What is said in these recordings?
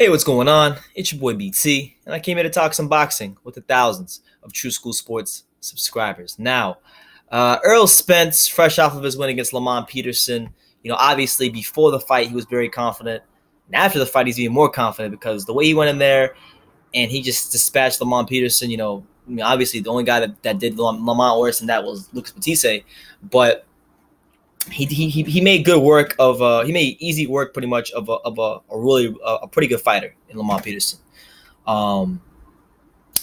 Hey, what's going on? It's your boy BT, and I came here to talk some boxing with the thousands of True School Sports subscribers. Now, Errol Spence, fresh off of his win against Lamont Peterson, obviously before the fight he was very confident, and after the fight he's even more confident because the way he went in there and he just dispatched Lamont Peterson. Obviously the only guy that did Lamont worse than that was Lucas Batiste, but he made good work of he made easy work pretty much of a pretty good fighter in Lamont Peterson. And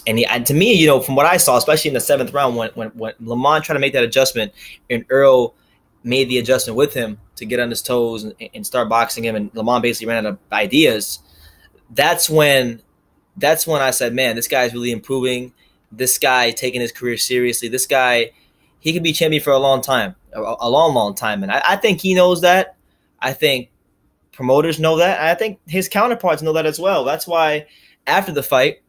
to me, from what I saw, especially in the seventh round, when Lamont tried to make that adjustment and Earl made the adjustment with him to get on his toes and start boxing him, and Lamont basically ran out of ideas. That's when I said, man, this guy's really improving. This guy taking his career seriously. This guy, he could be champion for a long time, a long time. And I think he knows that. I think promoters know that. I think his counterparts know that as well. That's why after the fight,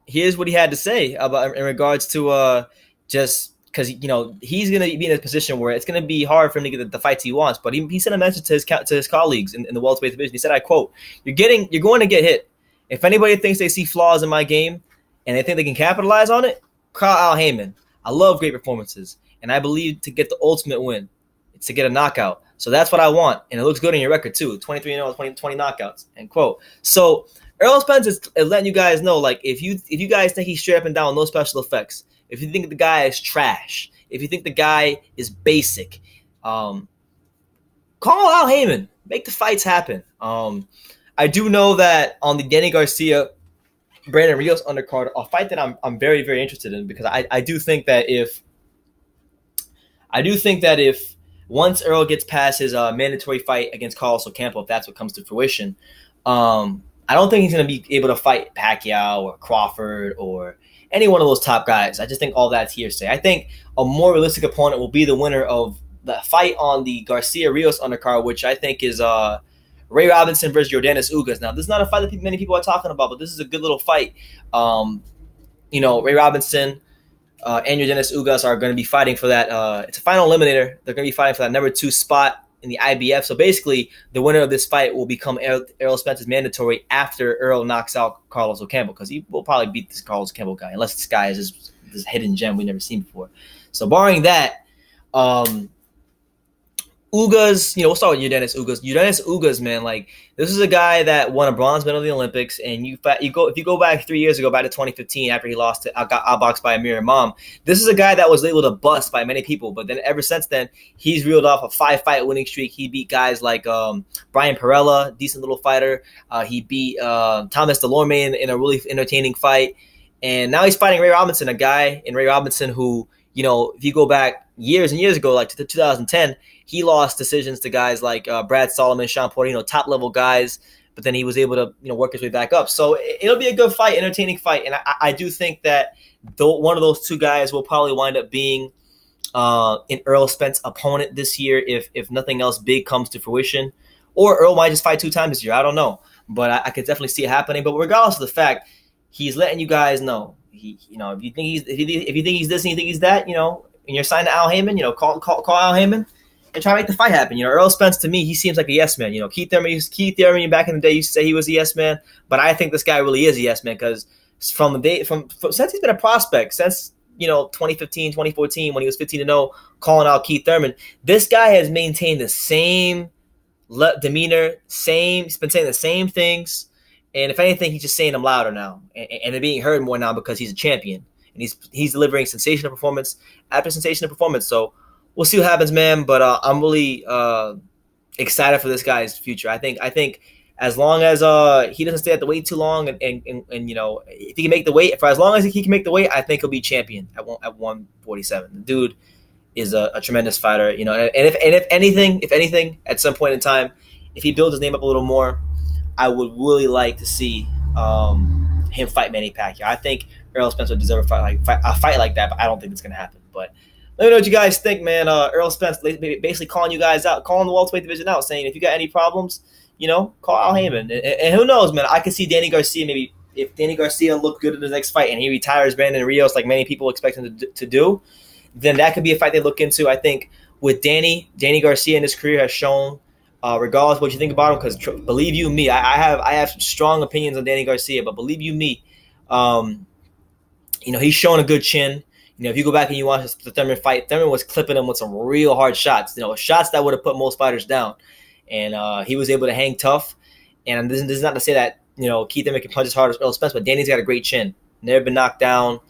here's what he had to say about in regards to just because he's going to be in a position where it's going to be hard for him to get the fights he wants. But he sent a message to his colleagues in the welterweight division. He said, I quote, you're going to get hit. If anybody thinks they see flaws in my game and they think they can capitalize on it, call Al Haymon. I love great performances, and I believe to get the ultimate win, it's to get a knockout. So that's what I want, and it looks good in your record too, 23-0, 20 knockouts, end quote. So Errol Spence is letting you guys know, like, if you guys think he's straight up and down, no special effects, if you think the guy is trash, if you think the guy is basic, call Al Haymon, make the fights happen. I do know that on the Danny Garcia Brandon Rios undercard, a fight that I'm very, very interested in, because I do think that if once Earl gets past his mandatory fight against Carlos Ocampo, if that's what comes to fruition, I don't think he's going to be able to fight Pacquiao or Crawford or any one of those top guys. I just think all that's hearsay. I think a more realistic opponent will be the winner of the fight on the Garcia Rios undercard, which I think is Ray Robinson versus Yordenis Ugas. Now, this is not a fight that many people are talking about, but this is a good little fight. Ray Robinson and Yordenis Ugas are going to be fighting for that. It's a final eliminator. They're going to be fighting for that number 2 spot in the IBF. So basically, the winner of this fight will become Errol Spence's mandatory after Earl knocks out Carlos Ocampo, because he will probably beat this Carlos Ocampo guy, unless this guy is this hidden gem we've never seen before. So barring that, Ugas, we'll start with Yordenis Ugas. Yordenis Ugas, man, like, this is a guy that won a bronze medal in the Olympics, and if you go back 3 years ago, back to 2015, after he lost got outboxed by Amir Imam, this is a guy that was labeled a bust by many people, but then ever since then, he's reeled off a 5-fight winning streak. He beat guys like Brian Perella, decent little fighter. He beat Thomas Delorme in a really entertaining fight, and now he's fighting Ray Robinson, a guy in Ray Robinson who, if you go back years and years ago, like to 2010, he lost decisions to guys like Brad Solomon, Sean Porter, top-level guys, but then he was able to, work his way back up. So it'll be a good fight, entertaining fight, and I do think that one of those two guys will probably wind up being an Errol Spence opponent this year if nothing else big comes to fruition. Or Earl might just fight 2 times this year. I don't know. But I could definitely see it happening. But regardless of the fact, he's letting you guys know. If you think he's this and you think he's that, and you're signed to Al Haymon, call Al Haymon and try to make the fight happen. Errol Spence, to me, he seems like a yes man. Keith Thurman back in the day used to say he was a yes man, but I think this guy really is a yes man, because since he's been a prospect, since 2015, 2014, when he was 15-0, calling out Keith Thurman, this guy has maintained the same demeanor, he's been saying the same things, and if anything, he's just saying them louder now, and they're being heard more now because he's a champion, and he's delivering sensational performance after sensational performance. So we'll see what happens, man. But I'm really excited for this guy's future. I think as long as he doesn't stay at the weight too long, and if he can make the weight, for as long as he can make the weight, I think he'll be champion at 147. The dude is a tremendous fighter, and if anything, at some point in time, if he builds his name up a little more, I would really like to see him fight Manny Pacquiao. I think Errol Spence would deserve a fight like that, but I don't think it's going to happen. But let me know what you guys think, man. Errol Spence basically calling you guys out, calling the welterweight division out, saying if you got any problems, call Al Haymon. And who knows, man? I could see Danny Garcia, maybe if Danny Garcia looked good in his next fight and he retires Brandon Rios like many people expect him to do, then that could be a fight they look into. I think with Danny Garcia in his career has shown regardless of what you think about him, because believe you me, I have strong opinions on Danny Garcia, but believe you me, um, he's showing a good chin. If you go back and you watch the Thurman fight, Thurman was clipping him with some real hard shots. Shots that would have put most fighters down, and he was able to hang tough. And this is not to say that Keith Thurman can punch as hard as Errol Spence, but Danny's got a great chin. Never been knocked down.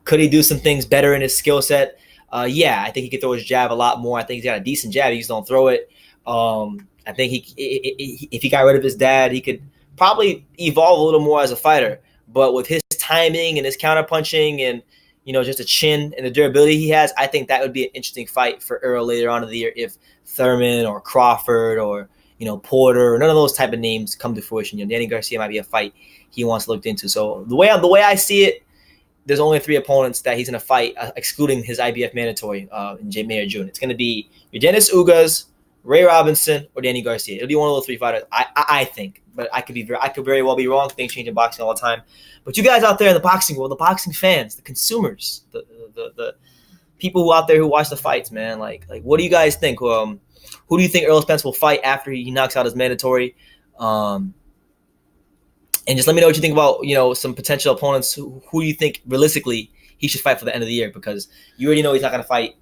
Could he do some things better in his skill set? Yeah, I think he could throw his jab a lot more. I think he's got a decent jab. He just don't throw it. I think if he got rid of his dad, he could probably evolve a little more as a fighter. But with his timing and his counterpunching and just a chin and the durability he has, I think that would be an interesting fight for Errol later on in the year if Thurman or Crawford or Porter or none of those type of names come to fruition. Danny Garcia might be a fight he wants looked into. So the way I see it, there's only 3 opponents that he's going to fight, excluding his IBF mandatory in May or June. It's going to be Dennis Ugas, Ray Robinson, or Danny Garcia. It'll be one of those 3 fighters, I think. But I could very well be wrong. Things change in boxing all the time. But you guys out there in the boxing world, the boxing fans, the consumers, the people who out there who watch the fights, man, like what do you guys think? Who do you think Errol Spence will fight after he knocks out his mandatory? And just let me know what you think about, some potential opponents. Who do you think realistically he should fight for the end of the year? Because you already know he's not going to fight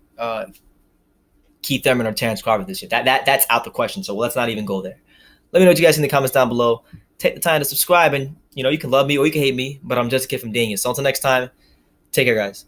Keith Thurman or Terrence Crawford this year. That's out the question. So let's not even go there. Let me know what you guys think in the comments down below. Take the time to subscribe, and you can love me or you can hate me, but I'm just a kid from Daniel. So until next time, take care, guys.